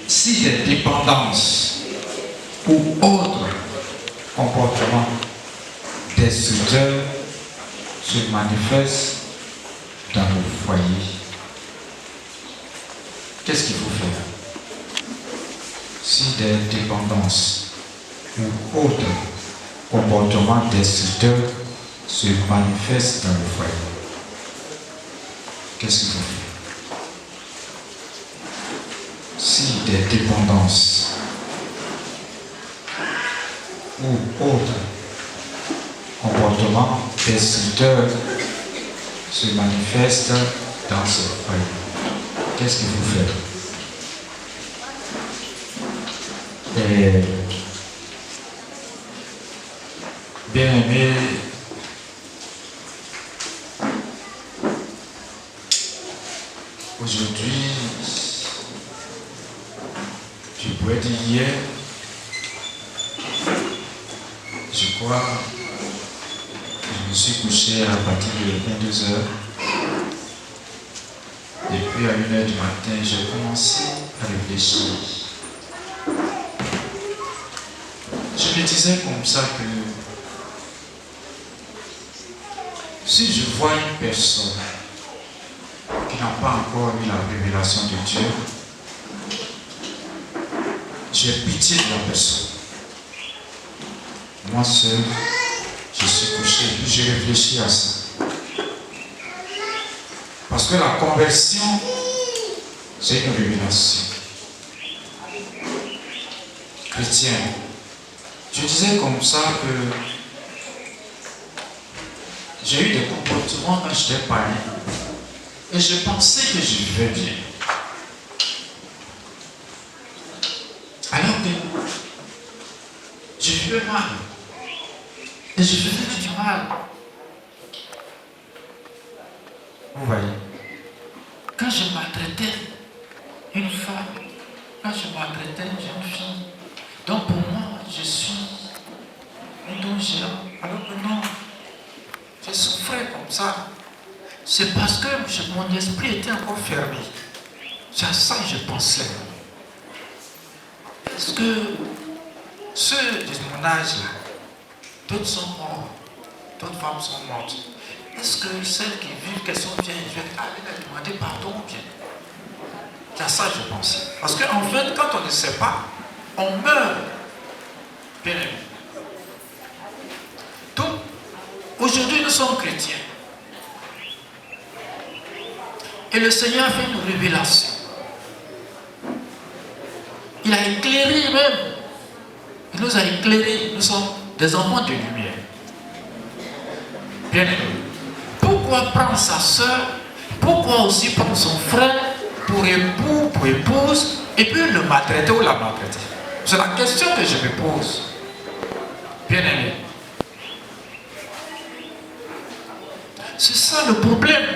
si des dépendances ou autres comportements destructeurs se manifestent dans le foyer, qu'est-ce qu'il faut faire? Si des dépendances ou autres comportements destructeurs se manifestent dans le foyer, qu'est-ce qu'il faut faire? Si des dépendances ou autres comportements destructeurs se manifestent dans ce foyer, qu'est-ce qu'il faut faire? Et bien aimé, aujourd'hui, je pourrais dire hier, je crois, je me suis couché à partir de 22h. Et puis à 1h du matin, j'ai commencé à réfléchir. Je me disais comme ça que si je vois une personne qui n'a pas encore eu la révélation de Dieu, j'ai pitié de la personne. Moi seul, je suis couché et puis j'ai réfléchi à ça. Parce que la conversion, c'est une révélation. Chrétien, je disais comme ça que j'ai eu des comportements quand j'étais païen et je pensais que je vivais bien. Alors que je vivais mal et je faisais du mal. Vous voyez, quand je maltraitais une femme, quand je maltraitais une jeune fille, donc pour moi, je suis un don géant. Alors que non, je souffrais comme ça. C'est parce que mon esprit était encore fermé. C'est à ça que je pensais. Est-ce que ceux de mon âge là, d'autres sont morts, d'autres femmes sont mortes. Est-ce que celles qui vivent, qu'elles sont bien, je vais aller leur demander pardon ou bien? C'est à ça que je pensais. Parce qu'en fait, quand on ne sait pas, on meurt. Bien aimé. Donc, aujourd'hui, nous sommes chrétiens. Et le Seigneur a fait une révélation. Il a éclairé même. Il nous a éclairés. Nous sommes des enfants de lumière. Bien aimé. Pourquoi prendre sa soeur? Pourquoi aussi prendre son frère pour époux, pour épouse, et puis le maltraiter ou la maltraiter? C'est la question que je me pose. Bien aimé. C'est ça le problème.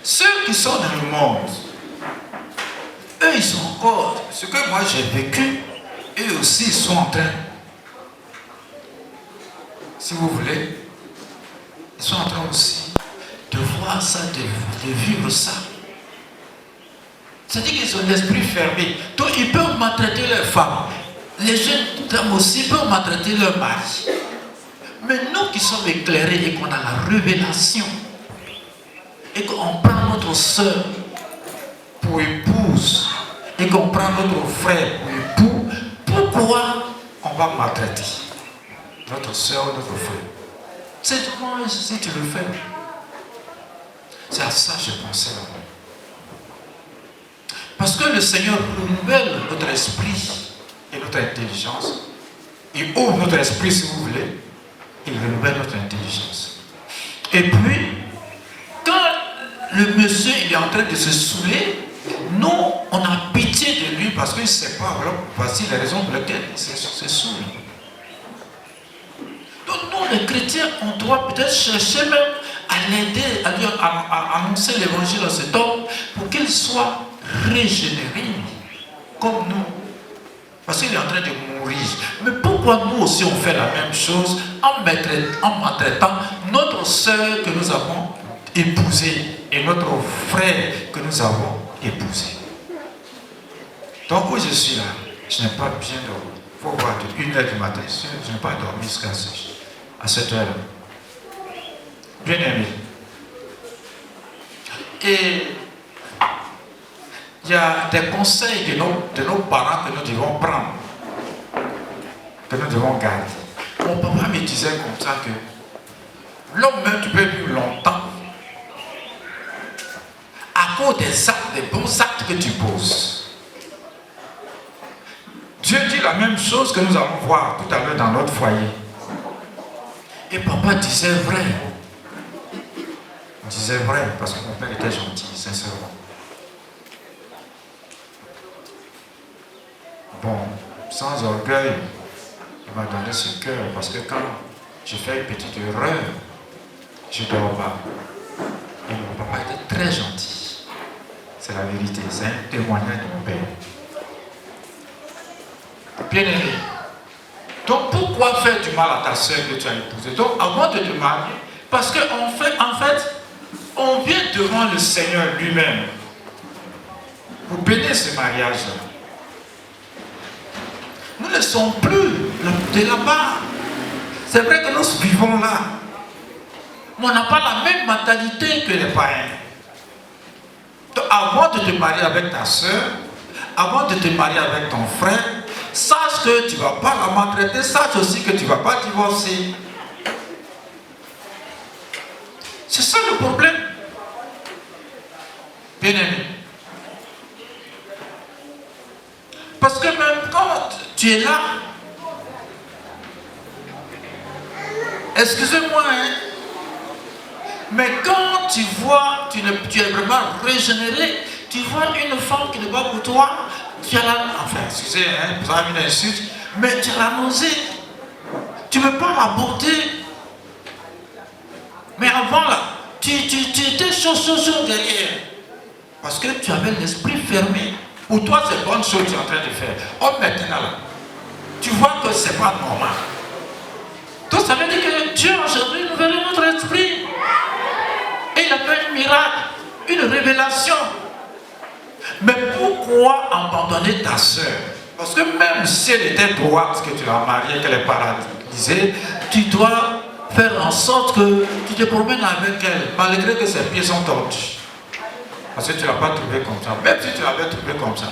Ceux qui sont dans le monde, eux ils sont encore, ce que moi j'ai vécu, eux aussi ils sont en train, si vous voulez, ils sont en train aussi de voir ça, de vivre ça. C'est-à-dire qu'ils ont l'esprit fermé. Donc ils peuvent maltraiter leurs femmes. Les jeunes hommes aussi peuvent maltraiter leur mari. Mais nous qui sommes éclairés et qu'on a la révélation, et qu'on prend notre soeur pour épouse, et qu'on prend notre frère pour époux, pourquoi on va maltraiter notre soeur ou notre frère? C'est dommage si tu le fais. C'est à ça que je pensais là-bas. Parce que le Seigneur renouvelle notre esprit et notre intelligence. Il ouvre notre esprit, si vous voulez. Il renouvelle notre intelligence. Et puis, quand le monsieur il est en train de se saouler, nous, on a pitié de lui parce qu'il ne sait pas, voilà, voici les raisons pour lesquelles il se saoule. Donc nous, les chrétiens, on doit peut-être chercher même à l'aider, à annoncer l'évangile à cet homme pour qu'il soit régénéré comme nous. Parce qu'il est en train de mourir. Mais pourquoi nous aussi on fait la même chose en maltraitant notre sœur que nous avons épousée et notre frère que nous avons épousé. Donc où je suis là, je n'ai pas bien dormi. Il faut voir de 1h du matin, je n'ai pas dormi jusqu'à cette heure. Bien aimé. Et il y a des conseils de nos parents que nous devons prendre, que nous devons garder. Mon papa me disait comme ça que l'homme même tu peux vivre longtemps à cause des actes, des bons actes que tu poses. Dieu dit la même chose que nous allons voir tout à l'heure dans notre foyer. Et papa disait vrai. Il disait vrai parce que mon père était gentil, sincèrement. Bon, sans orgueil, il m'a donné ce cœur parce que quand je fais une petite erreur, je ne dors pas. Et mon papa était très gentil. C'est la vérité, c'est un témoignage de mon père. Bien aimé. Donc pourquoi faire du mal à ta soeur que tu as épousée? Donc avant de te marier, parce qu'en fait, on vient devant le Seigneur lui-même pour bénir ce mariage-là. Nous ne sommes plus de là-bas. C'est vrai que nous vivons là. Mais on n'a pas la même mentalité que les païens. Donc avant de te marier avec ta soeur, avant de te marier avec ton frère, sache que tu ne vas pas la maltraiter, sache aussi que tu ne vas pas divorcer. C'est ça le problème. Bien aimé. Parce que même quand tu es là, excusez-moi, hein, mais quand tu vois, tu es vraiment régénéré, tu vois une femme qui n'est pas pour toi, tu as la, enfin, excusez, hein, vous avez une insulte, mais tu as la nausée. Tu ne veux pas l'aborder. Mais avant là, tu étais chaud derrière. Parce que tu avais l'esprit fermé. Pour toi, c'est bonne chose que tu es en train de faire. Oh, maintenant là, tu vois que ce n'est pas normal. Donc ça veut dire que Dieu aujourd'hui nous révèle notre esprit. Et il a fait un miracle, une révélation. Mais pourquoi abandonner ta soeur? Parce que même si elle était droite, que tu l'as mariée, qu'elle est paralysée, tu dois faire en sorte que tu te promènes avec elle, malgré que ses pieds sont tordus. Parce que tu ne l'as pas trouvé comme ça. Même si tu l'avais trouvé comme ça.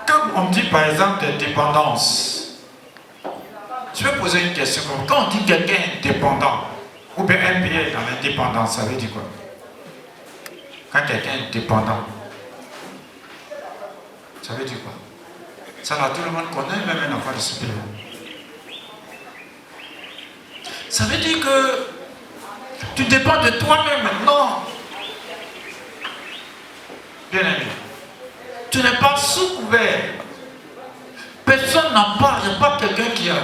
Quand on dit par exemple des dépendances, je vais poser une question. Quand on dit quelqu'un est dépendant, ou bien un pays est dans l'indépendance, ça veut dire quoi? Quand quelqu'un est dépendant, ça veut dire quoi? Ça là, tout le monde connaît, même un enfant de ce pays. Ça veut dire que tu dépends de toi-même maintenant. Bien aimé, tu n'es pas sous couvert. Personne n'a pas, il n'y a pas quelqu'un qui a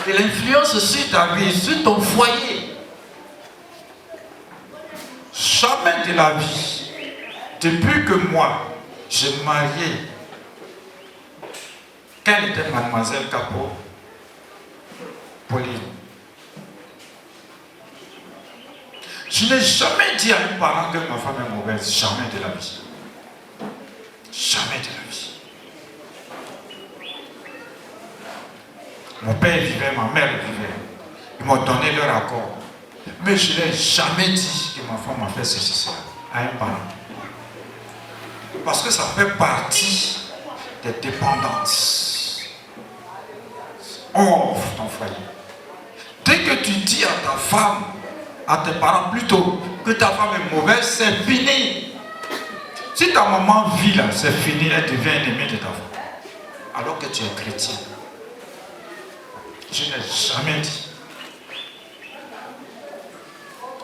de l'influence sur ta vie, sur ton foyer. Jamais de la vie, depuis que moi, j'ai marié, quand elle était mademoiselle Capot, Pauline, je n'ai jamais dit à un parent que ma femme est mauvaise, jamais de la vie. Jamais de la vie. Mon père vivait, ma mère vivait. Ils m'ont donné leur accord. Mais je n'ai jamais dit que ma femme m'a fait ceci, cela à un parent. Parce que ça fait partie des dépendances. Offre ton foyer. Dès que tu dis à ta femme, à tes parents plutôt, que ta femme est mauvaise, c'est fini. Si ta maman vit là, c'est fini, elle devient ennemie de ta femme. Alors que tu es chrétien. Je n'ai jamais dit.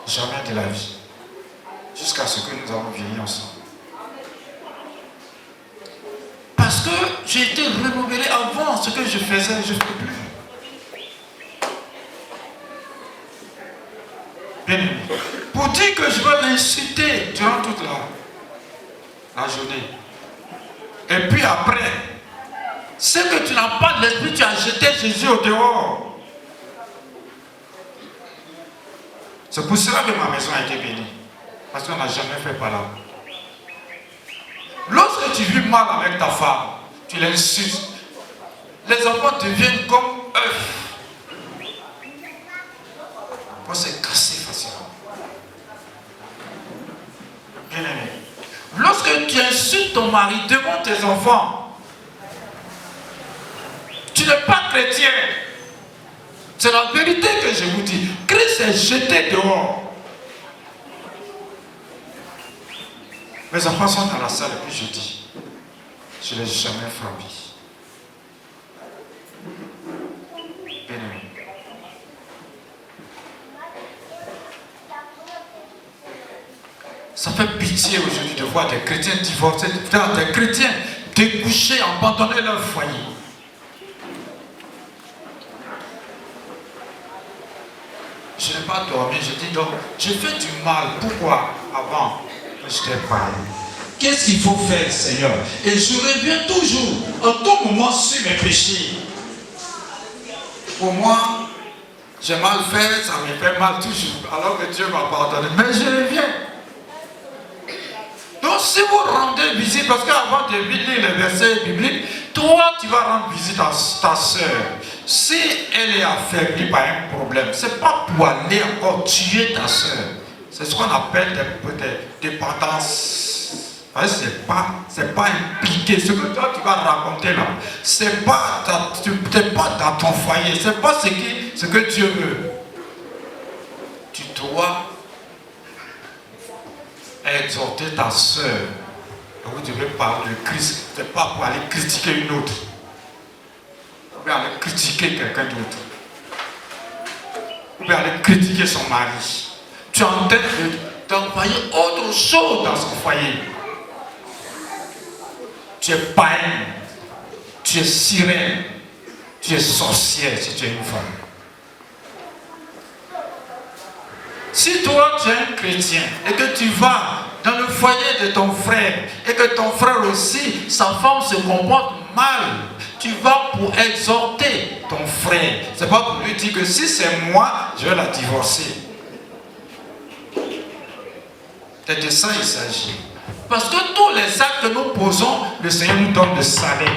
Jamais de la vie. Jusqu'à ce que nous avons vieilli ensemble. Parce que j'ai été renouvelé avant ce que je faisais, je ne fais plus. Bien aimé. Pour dire que je vais l'insulter durant toute la journée. Et puis après, c'est que tu n'as pas de l'esprit, tu as jeté Jésus au dehors. C'est pour cela que ma maison a été bénie. Parce qu'on n'a jamais fait par là. Lorsque tu vis mal avec ta femme, tu l'insultes. Les enfants deviennent comme œufs. Pour se casser facilement. Bien aimé. Lorsque tu insultes ton mari devant tes enfants, tu n'es pas chrétien. C'est la vérité que je vous dis. Christ est jeté dehors. Mes enfants sont dans la salle et puis je dis, je ne l'ai jamais frappé. Bien aimé. Ça fait pitié aujourd'hui de voir des chrétiens divorcés, des chrétiens découchés, abandonner leur foyer. Je n'ai pas dormi, je dis donc, j'ai fait du mal. Pourquoi? Avant que je t'ai parlé. Qu'est-ce qu'il faut faire, Seigneur? Et je reviens toujours, en tout moment, sur mes péchés. Pour moi, j'ai mal fait, ça me fait mal toujours, alors que Dieu m'a pardonné. Mais je reviens. Donc si vous rendez visite, parce qu'avant de lire les versets bibliques, toi tu vas rendre visite à ta soeur. Si elle est affaiblie par un problème, ce n'est pas pour aller encore tuer ta soeur. C'est ce qu'on appelle des dépendances. Ce n'est pas impliqué. Ce que toi tu vas raconter là, ce n'est pas dans ton foyer, ce n'est pas ce que Dieu veut. Tu dois exhorter ta soeur. Vous devez parler de Christ. Ce n'est pas pour aller critiquer une autre. Vous pouvez aller critiquer quelqu'un d'autre. Vous pouvez aller critiquer son mari. Tu es en train d'envoyer autre chose dans son foyer. Tu es païen. Tu es sirène. Tu es sorcière si tu es une femme. Si toi tu es un chrétien et que tu vas dans le foyer de ton frère et que ton frère aussi, sa femme se comporte mal, tu vas pour exhorter ton frère. C'est pas pour lui dire que si c'est moi, je vais la divorcer. C'est de ça il s'agit. Parce que tous les actes que nous posons, le Seigneur nous donne le salaire.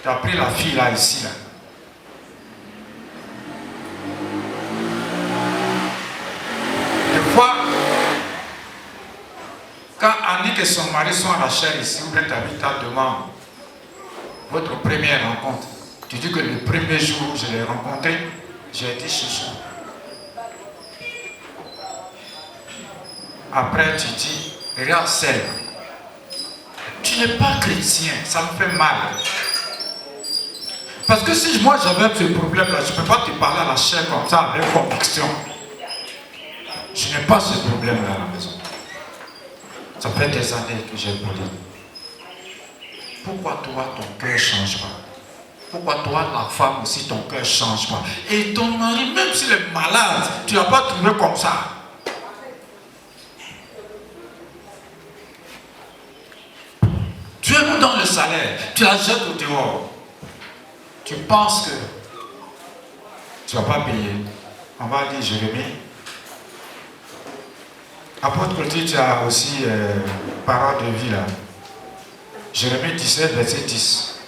Tu as pris la fille là, ici, là. Des fois, quand Annick et son mari sont à la chair ici, ou bien tu habites à demande, votre première rencontre, tu dis que le premier jour où je l'ai rencontré, j'ai été chouchou. Après, tu dis, regarde celle, tu n'es pas chrétien, ça me fait mal. Parce que si moi j'avais ce problème-là, je ne peux pas te parler à la chair comme ça avec conviction. Je n'ai pas ce problème-là à la maison. Ça fait des années que j'ai brûlé. Pourquoi toi, ton cœur ne change pas? Pourquoi toi, la femme aussi, ton cœur ne change pas? Et ton mari, même s'il est malade, tu ne l'as pas trouvé comme ça. Tu es dans le salaire, tu la jettes au dehors. Tu penses que tu ne vas pas payer. On va dire, Jérémie. Apôtre Clotilde, tu as aussi parole de vie là. Jérémie 17, verset 10.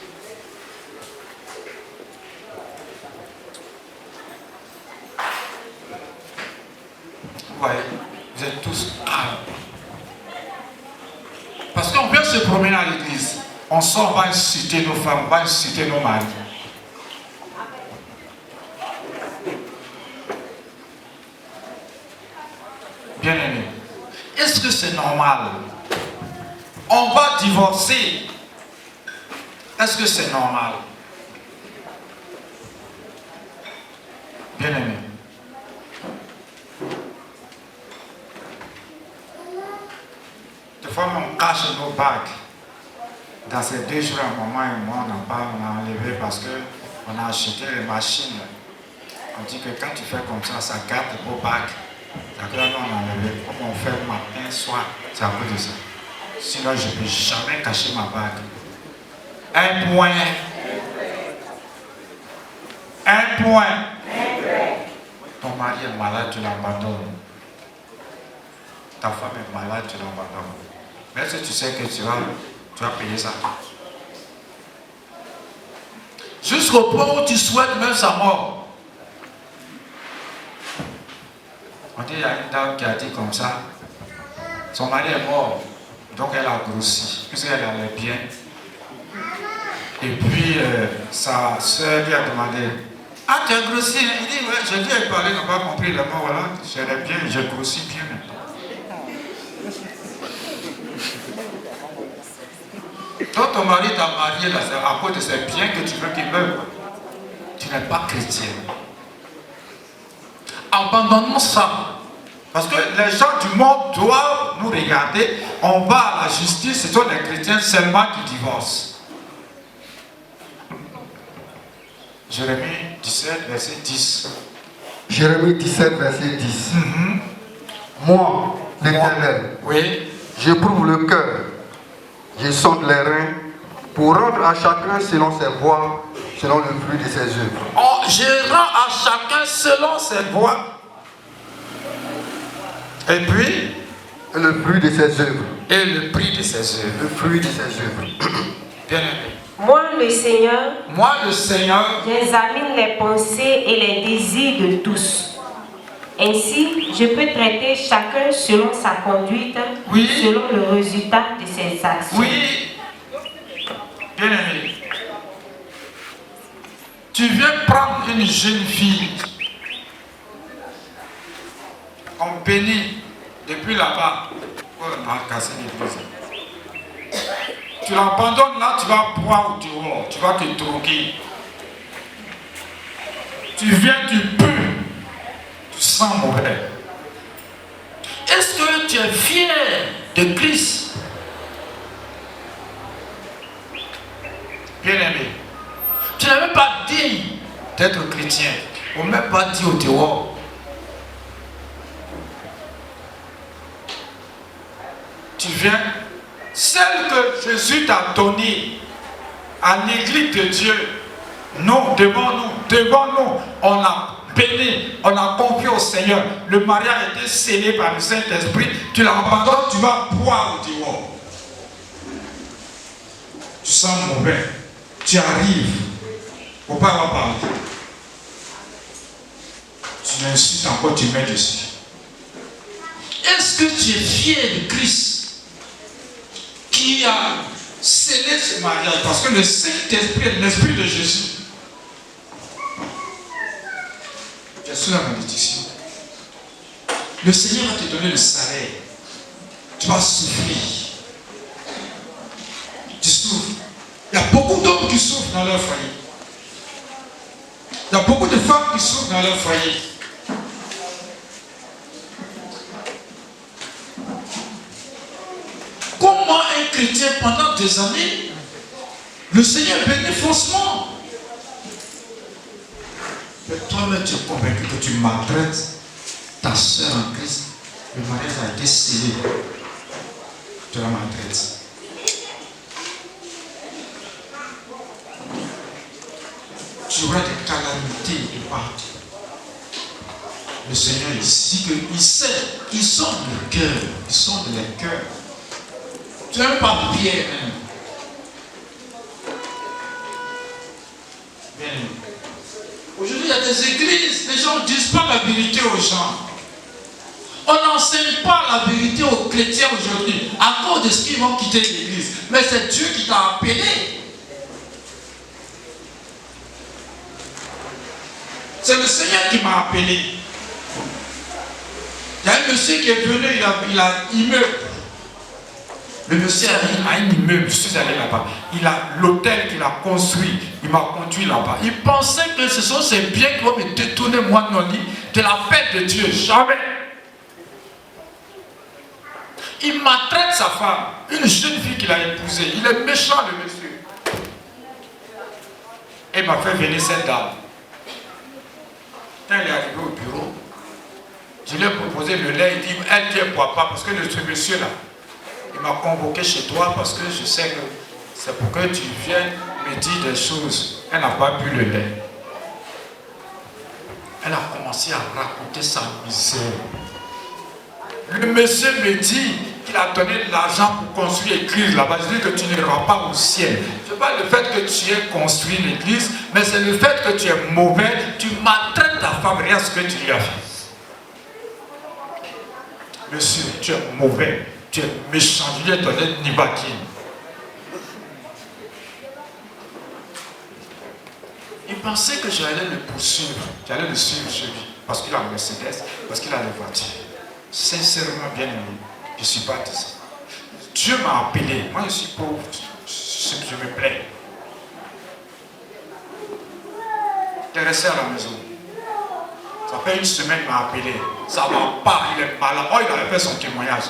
Vous voyez, vous êtes tous âmes. Parce qu'on peut se promener à l'église. On sort, on va inciter nos femmes, on va inciter nos maris. Bien aimé, est-ce que c'est normal? On va divorcer. Est-ce que c'est normal? Bien aimé. Des fois, on cache nos bagues. Dans ces 2 jours, un moment et moi, on n'a pas enlevé parce qu'on a acheté les machines. On dit que quand tu fais comme ça garde vos bagues. D'accord, on a enlevé. Comme on fait matin, soir, c'est à cause de ça. Sinon, je ne peux jamais cacher ma bague. Un point. Un point. Ton mari mari est malade, tu l'abandonnes. Ta femme est malade, tu l'abandonnes. Mais est-ce que tu sais que tu vas payer ça? Jusqu'au point où tu souhaites même sa mort. On dit, il y a une dame qui a dit comme ça, son mari est mort, donc elle a grossi, puisqu'elle allait bien. Et puis, sa soeur lui a demandé, ah, tu as grossi? Il dit, ouais, j'ai dû parler, n'a pas compris le mot, voilà, j'allais bien, j'ai grossi bien maintenant. Toi, ton mari t'a marié là, à cause de ses biens que tu veux qu'il meure. Tu n'es pas chrétien. Abandonnons ça. Parce que les gens du monde doivent nous regarder. On va à la justice, ce sont les chrétiens seulement qui divorcent. Jérémie 17, verset 10. Jérémie 17, verset 10. Moi, l'Éternel, Oui. j'éprouve le cœur, je sonde les reins, pour rendre à chacun selon ses voies, selon le fruit de ses œuvres. Oh, je rends à chacun selon ses voies. Et puis, Et le fruit de ses œuvres. et le prix de ses œuvres. Le fruit de ses œuvres. Bien aimé. Moi, le Seigneur, Moi, le Seigneur, j'examine les pensées et les désirs de tous. Ainsi, je peux traiter chacun selon sa conduite, Oui. selon le résultat de ses actions. oui, bien aimé. Tu viens prendre une jeune fille, on bénit depuis là-bas, on va casser l'église. Tu l'abandonnes là, tu vas boire au dehors, tu vas te droguer. Tu viens, tu peux, tu sens mauvais. Est-ce que tu es fier de Christ? Bien aimé, Tu n'es même pas digne d'être chrétien, on ne même pas dit au dehors. tu viens, celle que Jésus t'a donnée à l'église de Dieu, nous, devant nous, on a béni, on a confié au Seigneur. Le mariage a été scellé par le Saint-Esprit. Tu l'abandonnes, tu vas boire au dehors. Tu sens mauvais. Tu arrives. Faut pas avoir parlé. Tu l'insultes encore, tu mets dessus. Est-ce que tu es fier de Christ Qui a scellé ce mariage? Parce que le Saint-Esprit est l'Esprit de Jésus. Tu es sous la malédiction. Le Seigneur va te donner le salaire. Tu vas souffrir. Tu souffres. Il y a beaucoup d'hommes qui souffrent dans leur foyer. Il y a beaucoup de femmes qui souffrent dans leur foyer. Comment un chrétien pendant des années, le Seigneur bénit faussement? Mais toi-même, tu es convaincu que tu maltraites ta soeur en Christ. Le mariage a été scellé. Tu la maltraites. Tu auras des calamités de partout. Le Seigneur ici, il sait, ils sont le cœur, ils sont de les cœurs. Tu n'aimes pas Pierre même. Bien aimé. Aujourd'hui, il y a des églises, les gens ne disent pas la vérité aux gens. On n'enseigne pas la vérité aux chrétiens aujourd'hui à cause de ce qu'ils vont quitter l'église. Mais c'est Dieu qui t'a appelé. C'est le Seigneur qui m'a appelé. Il y a un monsieur qui est venu, il a un immeuble. Le monsieur a un immeuble, je suis allé là-bas. Il a l'hôtel qu'il a construit. Il m'a conduit là-bas. Il pensait que ce sont ces biens qui vont me détourner, moi, non, de la paix de Dieu. Jamais. Il maltraite sa femme, une jeune fille qu'il a épousée. Il est méchant, le monsieur. Et il m'a fait venir cette dame. Quand elle est arrivée au bureau, je lui ai proposé le lait. Il dit, elle ne boit pas parce que ce monsieur-là, il m'a convoqué chez toi parce que je sais que c'est pour que tu viennes me dire des choses. Elle n'a pas bu le lait. Elle a commencé à raconter sa misère. Le monsieur me dit qu'il a donné de l'argent pour construire l'église là-bas. Je dis que tu n'iras pas au ciel. Ce n'est pas le fait que tu aies construit l'église, mais c'est le fait que tu es mauvais. Tu maltraites ta femme, regarde ce que tu lui as fait. Monsieur, tu es mauvais, tu es méchant, je lui ai donné de Nibakine. Il pensait que j'allais le poursuivre, j'allais le suivre chez lui, parce qu'il a un Mercedes, parce qu'il a des voitures. Sincèrement, bien aimé, je ne suis pas de ça. Dieu m'a appelé, moi je suis pauvre, je me plais. Il est resté à la maison. Ça fait une semaine qu'il m'a appelé. Ça ne va pas, il est malade. Oh, il avait fait son témoignage.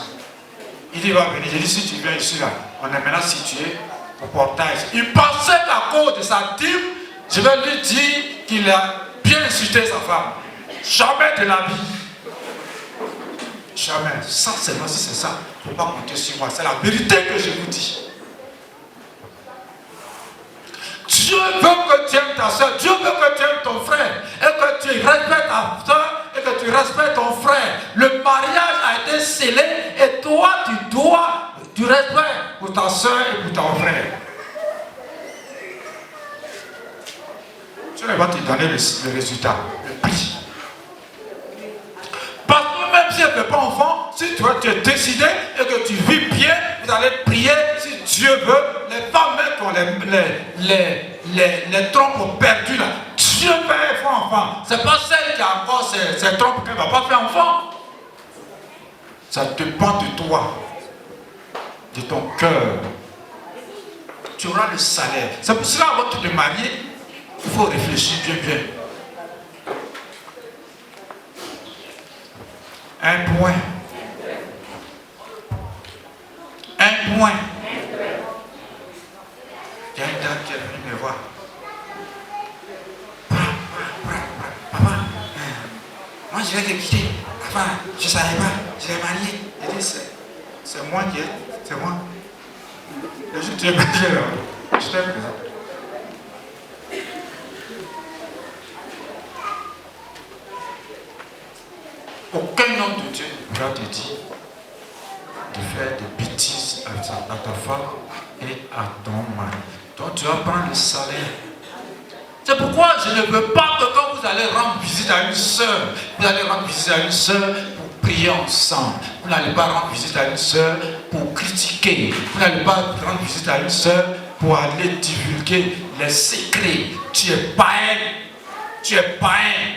Il dit, il va venir. J'ai dit, si tu viens ici, là, on est maintenant situé au portage. Il pensait qu'à cause de sa dîme, je vais lui dire qu'il a bien insulté sa femme. Jamais de la vie. Jamais. Ça, seulement si c'est ça, il ne faut pas compter sur moi. C'est la vérité que je vous dis. Dieu veut que tu aimes ta soeur, Dieu veut que tu aimes ton frère, et que tu respectes ta soeur, et que tu respectes ton frère. Le mariage a été scellé, et toi, tu dois du respect pour ta soeur et pour ton frère. Dieu va te donner le résultat, le prix. Parce que même si elle ne fait pas enfant, si toi tu es décidé et que tu vis bien, vous allez prier si Dieu veut. Les femmes même qui ont les trompes perdues là, Dieu va faire enfant. Ce n'est pas celle qui a encore ses trompes qui ne va pas faire enfant. Ça dépend de toi, de ton cœur. Tu auras le salaire. C'est pour cela avant de te marier, il faut réfléchir bien. Un point. Il y a une dame qui est venue me voir. Papa, moi je vais te quitter. Papa, je ne savais pas, je l'ai marié. Il dit, c'est moi qui ai, c'est moi. Le jour où tu es marié là, je t'ai présent. Aucun homme de Dieu ne pourra te dire de faire des bêtises à ta femme et à ton mari. Donc tu vas prendre le salaire. C'est pourquoi je ne veux pas que quand vous allez rendre visite à une soeur, vous allez rendre visite à une soeur pour prier ensemble. Vous n'allez pas rendre visite à une soeur pour critiquer. Vous n'allez pas rendre visite à une soeur pour aller divulguer les secrets. Tu es païen. Tu es païen.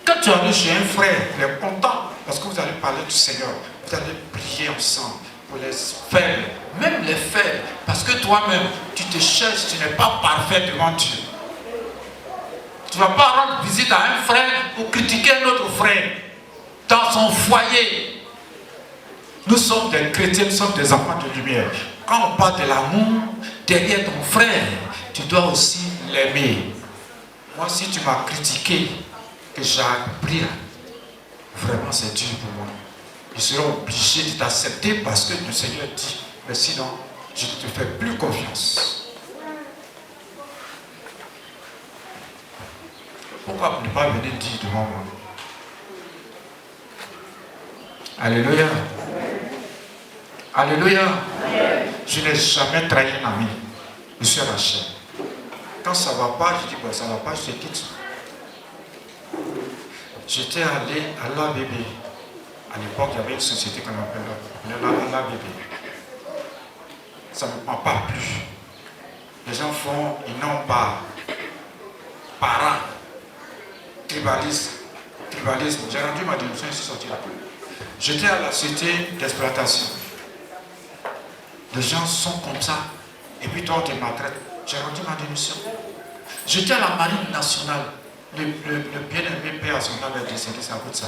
Quand tu arrives chez un frère, il est content parce que vous allez parler du Seigneur. Vous allez prier ensemble pour les faibles, même les faibles, parce que toi-même, tu te cherches, tu n'es pas parfait devant Dieu. Tu ne vas pas rendre visite à un frère pour critiquer un autre frère dans son foyer. Nous sommes des chrétiens, nous sommes des enfants de lumière. Quand on parle de l'amour, derrière ton frère, tu dois aussi l'aimer. Moi, si tu m'as critiqué, que j'ai appris, vraiment c'est dur pour moi. Je serai obligé de t'accepter parce que le Seigneur dit, mais sinon, je ne te fais plus confiance. Pourquoi ne pas venir dire devant moi? Alléluia. Alléluia. Je n'ai jamais trahi un ami. Je suis Rachel. Quand ça ne va pas, je dis, ça ne va pas, je te quitte. J'étais allé à l'ABB. À l'époque, il y avait une société qu'on appelait l'ABB. Ça ne m'a pas plu. Les gens font, ils n'ont pas. Parents, tribalisme. J'ai rendu ma démission, je suis sorti là. J'étais à la société d'exploitation. Les gens sont comme ça. Et puis toi, on te maltraite. J'ai rendu ma démission. J'étais à la marine nationale. Le bien-aimé père à son âme est décédé, c'est à cause de ça.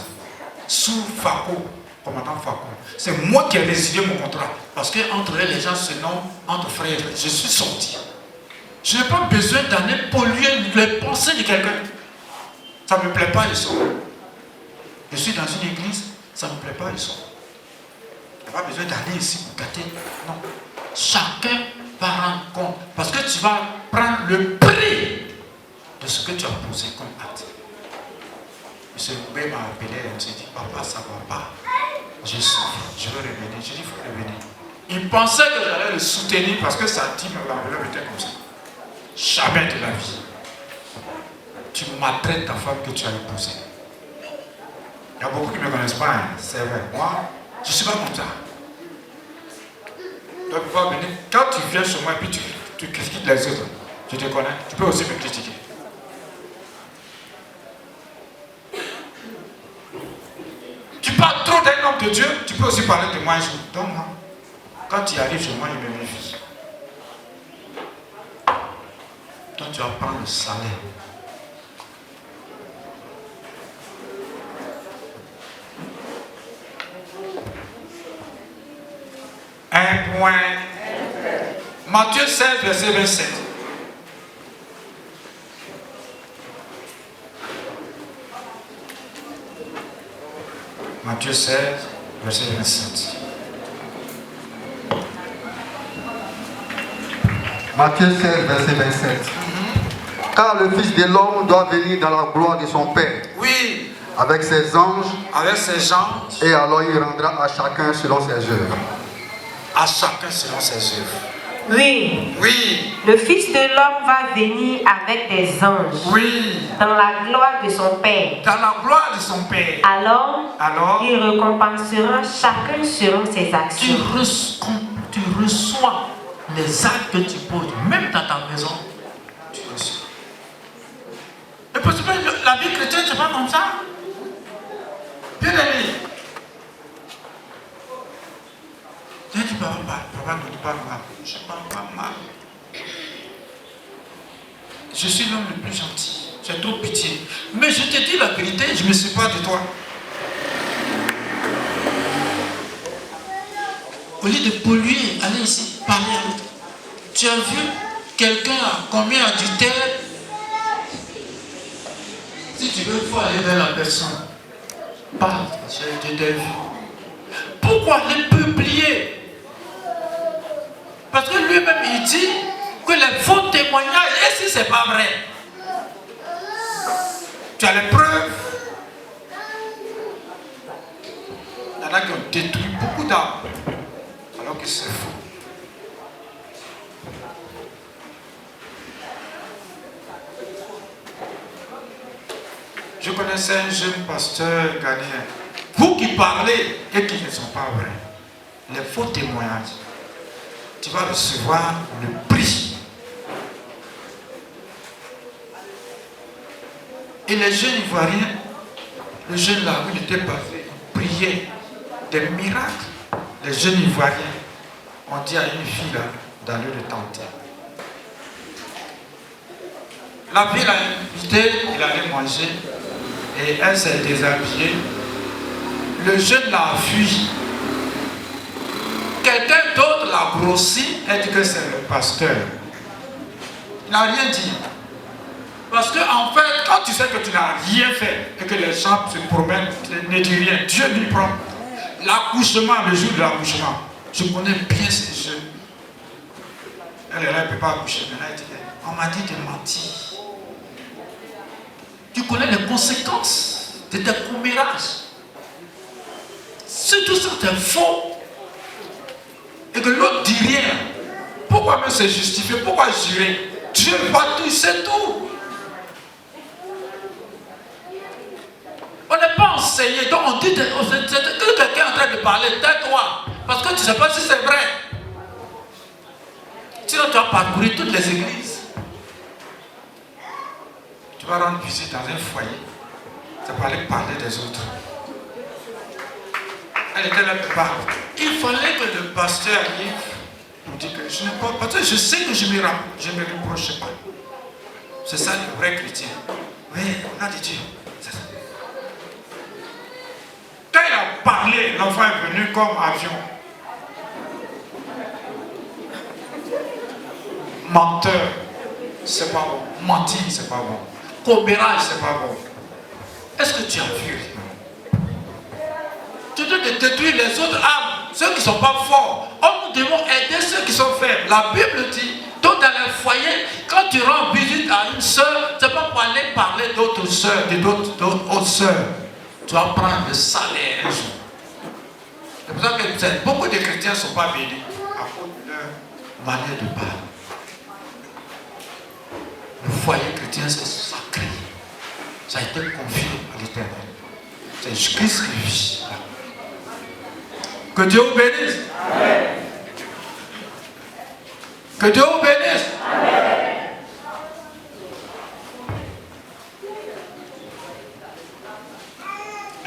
Sous Fako, commandant Fako. C'est moi qui ai résilié mon contrat. Parce qu'entre eux, les gens se nomment entre frères. Je suis sorti. Je n'ai pas besoin d'aller polluer les pensées de quelqu'un. Ça ne me plaît pas, ils sont. Je suis dans une église, ça ne me plaît pas, ils sont. n'y a pas besoin d'aller ici pour gâter. Non. Chacun va rendre compte. Parce que tu vas prendre le prix de ce que tu as posé comme acte. M. Boubé m'a appelé et me dit, papa, ça ne va pas. Je souffre, je veux revenir. Je dis, il faut revenir. Il pensait que j'allais le soutenir parce que sa team l'enveloppe était comme ça. Jamais de la vie. Tu maltraites ta femme que tu as épousée. Il y a beaucoup qui ne me connaissent pas, hein. C'est vrai. Moi, je ne suis pas comme ça. Donc, tu vas venir. Quand tu viens chez moi et puis tu critiques les autres, je te connais, tu peux aussi me critiquer. Tu parles trop d'un homme de Dieu, tu peux aussi parler de moi un jour. Donc, non. Quand tu arrives chez moi, il me méfie. Toi, tu vas prendre le salaire. Un point. Matthieu 16, verset 27. Matthieu 16, verset 27. Matthieu 16, verset 27. Car le Fils de l'homme doit venir dans la gloire de son Père. Oui. Avec ses anges. Avec ses anges. Et alors il rendra à chacun selon ses œuvres. À chacun selon ses œuvres. Oui. Oui. Le Fils de l'homme va venir avec des anges. Oui. Dans la gloire de son Père. Dans la gloire de son Père. Alors il récompensera chacun selon ses actions. Tu reçois les actes que tu poses, même dans ta maison. Tu reçois. Et parce que la vie chrétienne, c'est pas comme ça. Bien aimé. Tu dis, papa, ne dis pas mal. Je ne parle pas mal. Je suis l'homme le plus gentil. J'ai trop pitié. Mais je te dis la vérité, je ne me suis pas de toi. Au lieu de polluer, allez ici, parler avec toi. Tu as vu quelqu'un a commis adultère? Si tu veux, il faut aller vers la personne. Parle, j'ai été vu. Pourquoi les publier? Parce que lui-même, il dit que les faux témoignages, et si ce n'est pas vrai? Tu as les preuves. Il y en a qui ont détruit beaucoup d'âmes. Alors que c'est faux. Je connaissais un jeune pasteur ghanéen. Vous qui parlez et qui ne sont pas vrais, les faux témoignages, tu vas recevoir le prix. Et les jeunes Ivoiriens, le jeune là où il était passé, il priait des miracles. Les jeunes Ivoiriens ont dit à une fille là, d'aller le tenter. La fille l'a invité, il allait manger et elle s'est déshabillée. Le jeune l'a fui. Quelqu'un d'autre l'a grossi et dit que c'est le pasteur. Il n'a rien dit. Parce que en fait, quand tu sais que tu n'as rien fait et que les gens se promènent, ne dis rien, Dieu lui prend. L'accouchement, le jour de l'accouchement, je connais bien ces jeunes. Elle ne peut pas accoucher. Maintenant, elle dit, on m'a dit de mentir. Tu connais les conséquences de tes commérages. Si tout ça est faux et que l'autre dit rien, pourquoi me se justifier? Pourquoi jurer? Dieu va tout, c'est tout. On n'est pas enseigné, donc on dit que quelqu'un est en train de parler, tais-toi, parce que tu ne sais pas si c'est vrai. Sinon tu vas parcourir toutes les églises. Tu vas rendre visite dans un foyer, tu vas aller parler des autres. Elle était là pour parler. Il fallait que le pasteur arrive pour dire que je ne peux pas, parce que je sais que je ne me reproche pas. C'est ça le vrai chrétien. Oui, on a dit Dieu. C'est ça. Quand il a parlé, l'enfant est venu comme avion. Menteur, c'est pas bon. Mentir, c'est pas bon. Commérage, c'est pas bon. Est-ce que tu as vu? Tu dois détruire les autres âmes. ceux qui ne sont pas forts. Nous devons aider ceux qui sont faibles. La Bible dit, donc dans les foyers, quand tu rends visite à une soeur, ce n'est pas pour aller parler d'autres soeurs, d'autres soeurs. Tu vas prendre le salaire un jour. C'est pour ça que beaucoup de chrétiens ne sont pas bénis à cause de leur manière de parler. Le foyer chrétien, c'est sacré. Ça a été confié à l'Éternel. C'est Jésus-Christ qui vit là. Que Dieu vous bénisse. Amen. Que Dieu vous bénisse. Amen.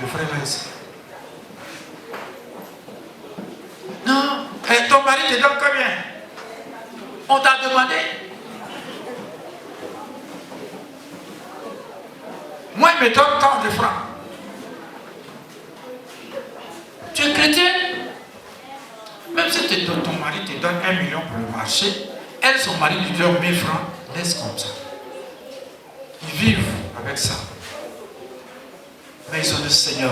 Le frère là ici. Non, et ton mari te donne combien? On t'a demandé. Moi, il me donne tant de francs. Tu es chrétien? Même si ton mari te donne 1 million pour le marché, elle, son mari lui donne 1000 francs, laisse comme ça. Ils vivent avec ça. Mais ils ont le Seigneur.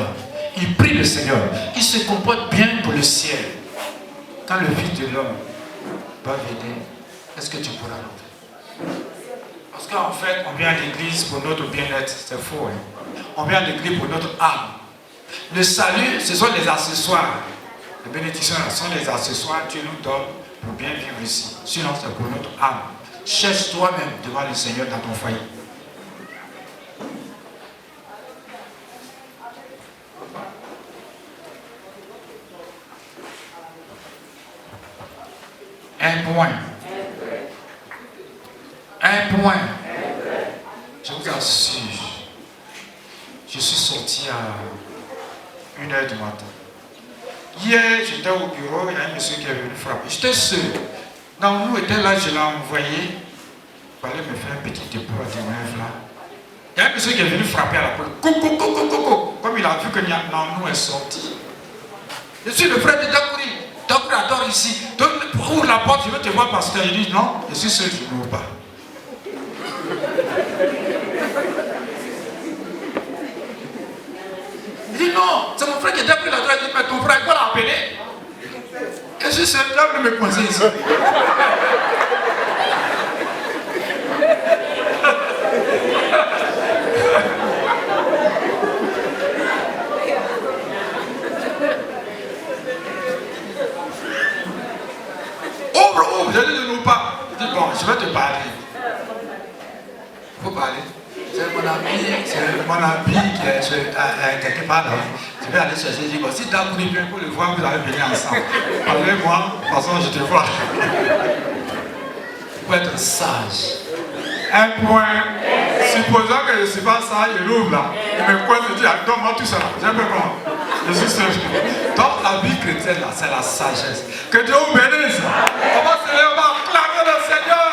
Ils prient le Seigneur. Ils se comportent bien pour le ciel. Quand le Fils de l'homme va venir, est-ce que tu pourras l'entendre? Parce qu'en fait, on vient à l'église pour notre bien-être. C'est faux. Hein? On vient à l'église pour notre âme. Le salut, ce sont les accessoires. Les bénédictions sont les accessoires que Dieu nous donne pour bien vivre ici. Sinon, c'est pour notre âme. Cherche toi-même devant le Seigneur dans ton foyer. Un point. Je vous assure, je suis sorti à 1h du matin. Hier, j'étais au bureau, il y a un monsieur qui est venu frapper. J'étais seul. Donc, nous étions là, je l'ai envoyé. Il fallait me faire un petit dépôt à Dimanche là. Il y a un monsieur qui est venu frapper à la porte. Coucou. Comme il a vu que nous est sorti. Je suis le frère de Dakouri. Dakouri adore ici. Donc, ouvre la porte, je veux te voir parce qu'il dit non, je suis seul, je ne veux pas. Il dit non, c'est mon frère qui est pris la droite. Il dit mais ton frère, il va l'appeler. Et je suis seul, il me conseille ici. Ouvre, je ne dis pas. Il dit bon, je vais te parler. Il faut parler. C'est mon ami qui est quelque part là. Je vais aller chercher. Je dis bon, si Dakouri vient pour le voir, vous allez venir ensemble. Parlez-moi, de toute façon, je te vois. Il faut être sage. Un point. Supposons que je ne suis pas sage, il ouvre là. Il me coince et dit, donne-moi tout ça. J'ai un peu comment. Je suis seul. Donc la vie chrétienne là, c'est la sagesse. Que Dieu vous bénisse. On va se lever, on va acclamer le Seigneur.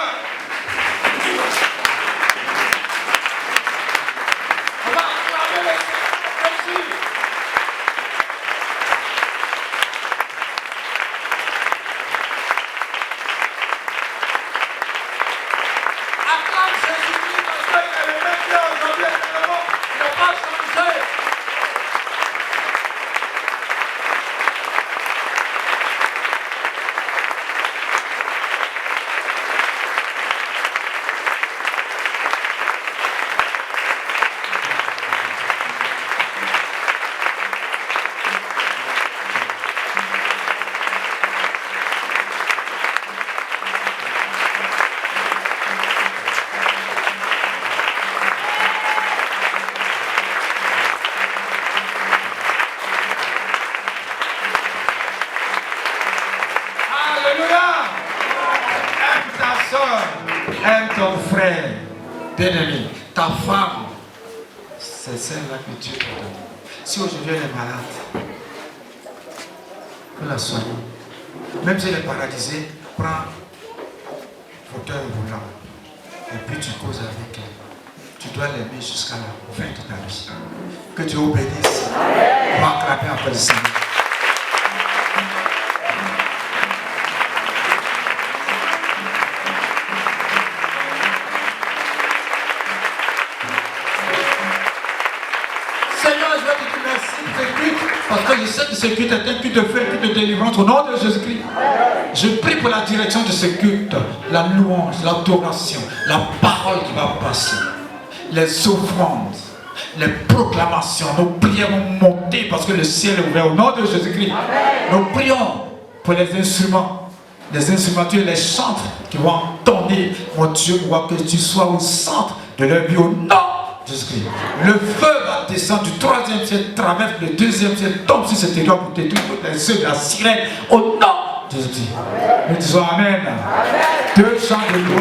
Aime ton frère, bien-aimé, ta femme, c'est celle-là que Dieu t'a donnée. Si aujourd'hui elle est malade, faut la soigner. Même si elle est paralysée, prends fauteuil roulant et puis tu causes avec elle. Tu dois l'aimer jusqu'à la fin de ta vie. Que Dieu vous bénisse. On va acclamer après le Seigneur. Parce que je sais que ce culte est un culte de feu, un culte de délivrance au nom de Jésus-Christ. Je prie pour la direction de ce culte, la louange, l'adoration, la parole qui va passer, les offrandes, les proclamations. Nos prières vont monter parce que le ciel est ouvert au nom de Jésus-Christ. Nous prions pour les instruments, les instrumenteurs, les chantres qui vont entonner, mon Dieu, pour que tu sois au centre de leur vie au nom de Jésus-Christ. Le feu va descendre du 3e ciel, traverse le 2e ciel, tombe sur ce territoire pour détruire toutes les œuvres de la sirène au nom de Jésus-Christ. Nous disons Amen. Deux chants de louange.